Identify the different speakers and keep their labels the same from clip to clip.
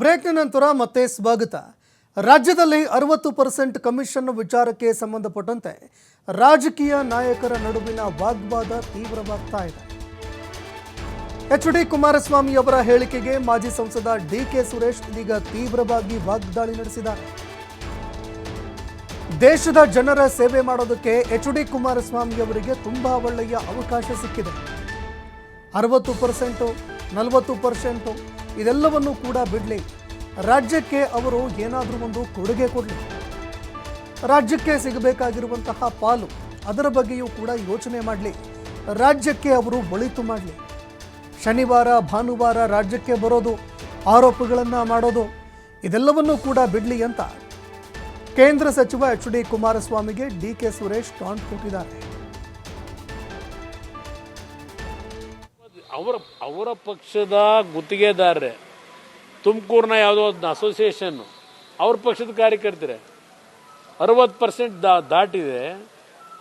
Speaker 1: ಬ್ರೇಕ್ನ ನಂತರ ಮತ್ತೆ ಸ್ವಾಗತ. ರಾಜ್ಯದಲ್ಲಿ 60% ಕಮಿಷನ್ ವಿಚಾರಕ್ಕೆ ಸಂಬಂಧಪಟ್ಟಂತೆ ರಾಜಕೀಯ ನಾಯಕರ ನಡುವಿನ ವಾಗ್ವಾದ ತೀವ್ರವಾಗ್ತಾ ಇದೆ. ಎಚ್.ಡಿ. ಕುಮಾರಸ್ವಾಮಿ ಅವರ ಹೇಳಿಕೆಗೆ ಮಾಜಿ ಸಂಸದ ಡಿ.ಕೆ. ಸುರೇಶ್ ಇದೀಗ ತೀವ್ರವಾಗಿ ವಾಗ್ದಾಳಿ ನಡೆಸಿದ್ದಾರೆ. ದೇಶದ ಜನರ ಸೇವೆ ಮಾಡೋದಕ್ಕೆ ಎಚ್.ಡಿ. ಕುಮಾರಸ್ವಾಮಿ ಅವರಿಗೆ ತುಂಬಾ ಒಳ್ಳೆಯ ಅವಕಾಶ ಸಿಕ್ಕಿದೆ. 60%, 40% ಇದೆಲ್ಲವನ್ನೂ ಕೂಡ ಬಿಡಲಿ, ರಾಜ್ಯಕ್ಕೆ ಅವರು ಏನಾದರೂ ಒಂದು ಕೊಡುಗೆ ಕೊಡಲಿ, ರಾಜ್ಯಕ್ಕೆ ಸಿಗಬೇಕಾಗಿರುವಂತಹ ಪಾಲು ಅದರ ಬಗ್ಗೆಯೂ ಕೂಡ ಯೋಚನೆ ಮಾಡಲಿ, ರಾಜ್ಯಕ್ಕೆ ಅವರು ಒಳಿತು ಮಾಡಲಿ. ಶನಿವಾರ ಭಾನುವಾರ ರಾಜ್ಯಕ್ಕೆ ಬರೋದು, ಆರೋಪಗಳನ್ನು ಮಾಡೋದು ಇದೆಲ್ಲವನ್ನೂ ಕೂಡ ಬಿಡಲಿ ಅಂತ ಕೇಂದ್ರ ಸಚಿವ ಎಚ್.ಡಿ. ಕುಮಾರಸ್ವಾಮಿಗೆ ಡಿ.ಕೆ. ಸುರೇಶ್ ಟಾಂಟ್ ಕೊಟ್ಟಿದ್ದಾರೆ.
Speaker 2: ಅವರ ಪಕ್ಷದ ಗುತ್ತಿಗೆದಾರರೇ ತುಮಕೂರಿನ ಯಾವುದೋ ಒಂದು ಅಸೋಸಿಯೇಷನ್ನು ಅವ್ರ ಪಕ್ಷದ ಕಾರ್ಯಕರ್ತರೆ 60% ದಾಟಿದೆ.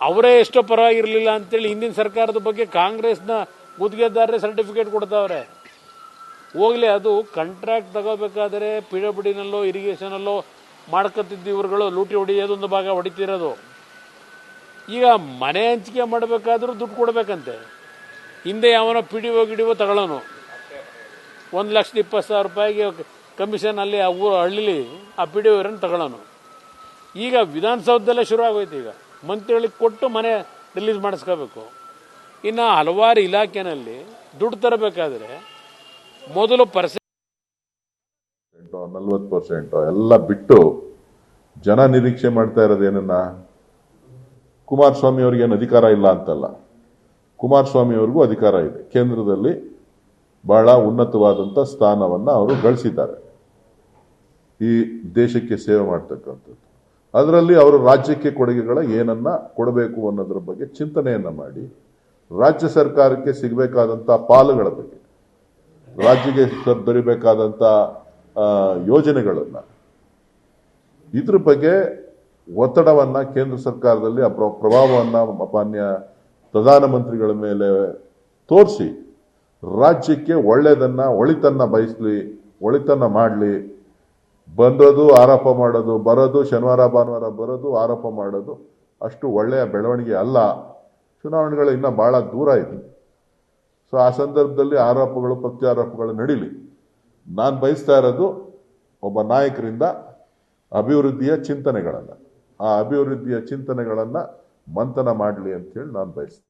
Speaker 2: ಅವರೇ ಎಷ್ಟೋ ಪರವಾಗಿರಲಿಲ್ಲ ಅಂತೇಳಿ ಹಿಂದಿನ ಸರ್ಕಾರದ ಬಗ್ಗೆ ಕಾಂಗ್ರೆಸ್ನ ಗುತ್ತಿಗೆದಾರರೇ ಸರ್ಟಿಫಿಕೇಟ್ ಕೊಡ್ತಾವ್ರೆ. ಹೋಗ್ಲಿ, ಅದು ಕಾಂಟ್ರಾಕ್ಟ್ ತಗೋಬೇಕಾದ್ರೆ PWDನಲ್ಲೋ ಇರಿಗೇಷನಲ್ಲೋ ಮಾಡ್ಕೊತಿದ್ದು ಇವರುಗಳು ಲೂಟಿ ಹೊಡೆಯೋದೊಂದು ಭಾಗ ಹೊಡಿತಿರೋದು. ಈಗ ಮನೆ ಹಂಚಿಕೆ ಮಾಡಬೇಕಾದ್ರೂ ದುಡ್ಡು ಕೊಡಬೇಕಂತೆ. ಹಿಂದೆ ಯಾವನೋ PDO ತಗೊಳ್ಳೋನು 1,20,000 ರೂಪಾಯಿಗೆ ಕಮಿಷನ್ ಅಲ್ಲಿ ಆ ಊರು ಹಳ್ಳಿಲಿ ಆ PDO ತಗೊಳ್ಳೋನು. ಈಗ ವಿಧಾನಸೌಧದಲ್ಲೇ ಶುರು ಆಗೋಯ್ತು. ಈಗ ಮಂತ್ರಿಗಳಿಗೆ ಕೊಟ್ಟು ಮನೆ ರಿಲೀಸ್ ಮಾಡಿಸ್ಕೋಬೇಕು. ಇನ್ನು ಹಲವಾರು ಇಲಾಖೆನಲ್ಲಿ ದುಡ್ಡು ತರಬೇಕಾದ್ರೆ ಮೊದಲು
Speaker 3: 40% ಎಲ್ಲ ಬಿಟ್ಟು ಜನ ನಿರೀಕ್ಷೆ ಮಾಡ್ತಾ ಇರೋದೇನನ್ನ, ಕುಮಾರಸ್ವಾಮಿ ಅವ್ರಿಗೆ ಏನು ಅಧಿಕಾರ ಇಲ್ಲ ಅಂತಲ್ಲ, ಕುಮಾರಸ್ವಾಮಿ ಅವ್ರಿಗೂ ಅಧಿಕಾರ ಇದೆ. ಕೇಂದ್ರದಲ್ಲಿ ಬಹಳ ಉನ್ನತವಾದಂಥ ಸ್ಥಾನವನ್ನ ಅವರು ಗಳಿಸಿದ್ದಾರೆ ಈ ದೇಶಕ್ಕೆ ಸೇವೆ ಮಾಡ್ತಕ್ಕಂಥದ್ದು. ಅದರಲ್ಲಿ ಅವರು ರಾಜ್ಯಕ್ಕೆ ಕೊಡುಗೆಗಳ ಏನನ್ನ ಕೊಡಬೇಕು ಅನ್ನೋದ್ರ ಬಗ್ಗೆ ಚಿಂತನೆಯನ್ನ ಮಾಡಿ, ರಾಜ್ಯ ಸರ್ಕಾರಕ್ಕೆ ಸಿಗಬೇಕಾದಂಥ ಪಾಲುಗಳ ಬಗ್ಗೆ, ರಾಜ್ಯಕ್ಕೆ ದೊರೆಯಬೇಕಾದಂಥ ಯೋಜನೆಗಳನ್ನ, ಇದ್ರ ಬಗ್ಗೆ ಒತ್ತಡವನ್ನ ಕೇಂದ್ರ ಸರ್ಕಾರದಲ್ಲಿ ಆ ಪ್ರಭಾವವನ್ನ ಮಾನ್ಯ ಪ್ರಧಾನಮಂತ್ರಿಗಳ ಮೇಲೆ ತೋರಿಸಿ ರಾಜ್ಯಕ್ಕೆ ಒಳಿತನ್ನ ಬಯಸಲಿ, ಒಳಿತನ್ನ ಮಾಡಲಿ. ಬಂದದು ಆರೋಪ ಮಾಡೋದು, ಬರೋದು ಶನಿವಾರ ಭಾನುವಾರ ಬರೋದು ಆರೋಪ ಮಾಡೋದು ಅಷ್ಟು ಒಳ್ಳೆಯ ಬೆಳವಣಿಗೆ ಅಲ್ಲ. ಚುನಾವಣೆಗಳು ಇನ್ನೂ ಬಹಳ ದೂರ ಇದೆ. ಸೊ ಆ ಸಂದರ್ಭದಲ್ಲಿ ಆರೋಪಗಳು ಪ್ರತ್ಯಾರೋಪಗಳು ನಡೀಲಿ. ನಾನು ಬಯಸ್ತಾ ಇರೋದು ಒಬ್ಬ ನಾಯಕರಿಂದ ಅಭಿವೃದ್ಧಿಯ ಚಿಂತನೆಗಳನ್ನು, ಆ ಅಭಿವೃದ್ಧಿಯ ಚಿಂತನೆಗಳನ್ನು ಮಂಥನ ಮಾಡಲಿ ಅಂತೇಳಿ ನಾನು ಬಯಸ್ತೀನಿ.